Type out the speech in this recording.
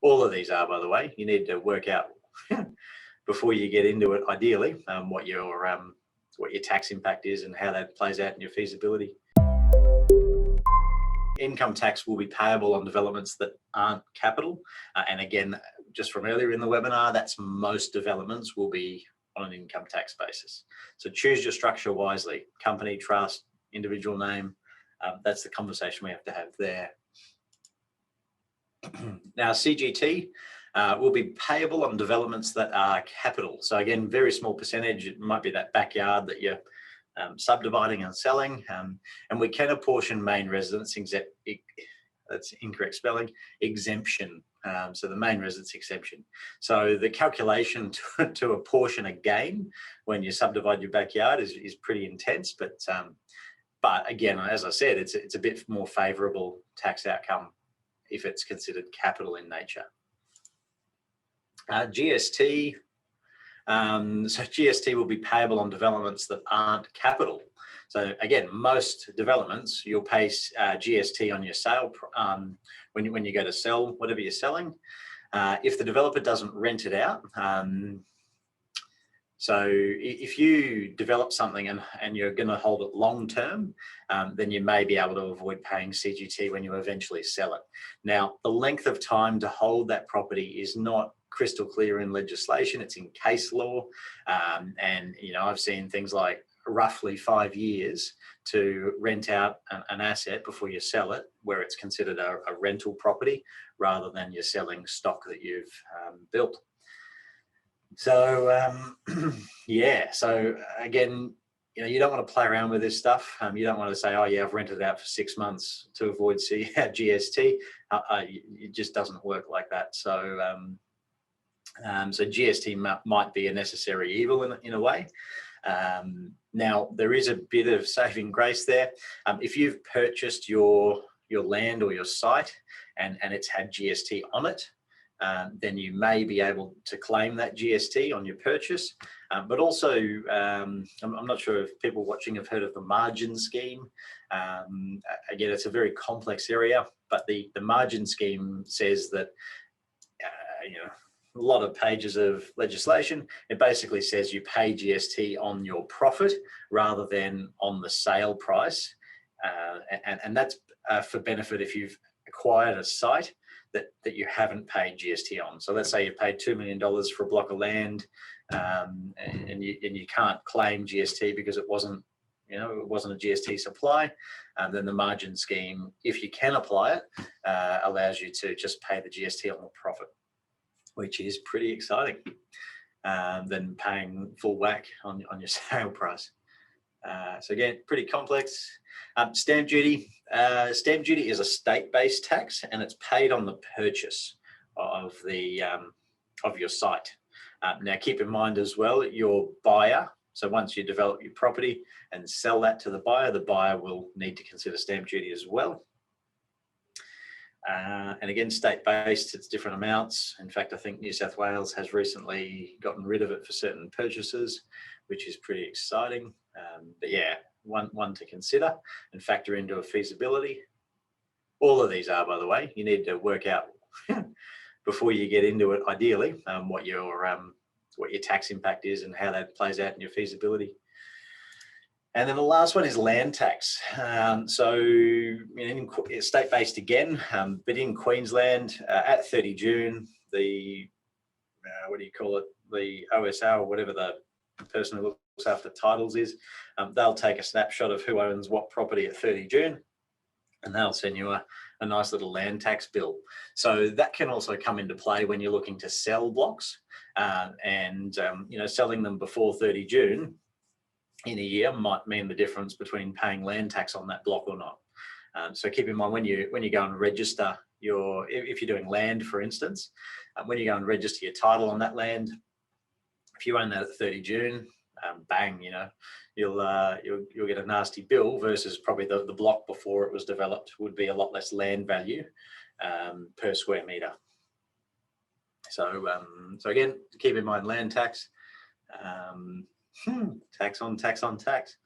All of these are, by the way. You need to work out before you get into it, ideally, what your tax impact is and how that plays out in your feasibility. Income tax will be payable on developments that aren't capital. And again, just from earlier in the webinar, that's most developments will be on an income tax basis. So choose your structure wisely: company, trust, individual name. That's the conversation we have to have there. Now, CGT will be payable on developments that are capital. So again, very small percentage. It might be that backyard that you're subdividing and selling, and we can apportion main residence that's incorrect spelling, exemption. So the main residence exemption. So the calculation to apportion a gain when you subdivide your backyard is pretty intense, but again, as I said, it's a bit more favourable tax outcome if it's considered capital in nature. GST. So GST will be payable on developments that aren't capital. So again, most developments you'll pay GST on your sale when you go to sell whatever you're selling. If the developer doesn't rent it out, so if you develop something and you're going to hold it long term, then you may be able to avoid paying CGT when you eventually sell it. Now, the length of time to hold that property is not crystal clear in legislation. It's in case law, and I've seen things like roughly 5 years to rent out an asset before you sell it, where it's considered a rental property rather than you're selling stock that you've built. So yeah, so again, you don't want to play around with this stuff. You don't want to say, oh yeah, I've rented it out for 6 months to avoid GST. It just doesn't work like that. So so GST might be a necessary evil in a way. Now, there is a bit of saving grace there. If you've purchased your land or your site and it's had GST on it, then you may be able to claim that GST on your purchase. But also, I'm not sure if people watching have heard of the margin scheme. Again, it's a very complex area, but the margin scheme says that, a lot of pages of legislation, it basically says you pay GST on your profit rather than on the sale price. And that's for benefit if you've acquired a site that you haven't paid GST on. So let's say you paid $2 million for a block of land, and you can't claim GST because it wasn't a GST supply. Then the margin scheme, if you can apply it, allows you to just pay the GST on the profit, which is pretty exciting, than paying full whack on your sale price. So again, pretty complex. Stamp duty. Stamp duty is a state-based tax, and it's paid on the purchase of your site. Now, keep in mind as well, your buyer. So once you develop your property and sell that to the buyer will need to consider stamp duty as well. And again, state-based, it's different amounts. In fact, I think New South Wales has recently gotten rid of it for certain purchases, which is pretty exciting. But yeah, one to consider and factor into a feasibility. All of these are, by the way. You need to work out before you get into it, ideally, what your tax impact is and how that plays out in your feasibility. And then the last one is land tax. So state-based again, but in Queensland at 30 June, the the OSR, or whatever the person who looks after titles is, they'll take a snapshot of who owns what property at 30 June, and they'll send you a nice little land tax bill. So that can also come into play when you're looking to sell blocks, and selling them before 30 June in a year might mean the difference between paying land tax on that block or not. So keep in mind when you go and register if you're doing land, for instance, when you go and register your title on that land, if you own that at 30 June, bang, you'll get a nasty bill, versus probably the block before it was developed would be a lot less land value per square meter. So again, keep in mind land tax. Tax on tax on tax.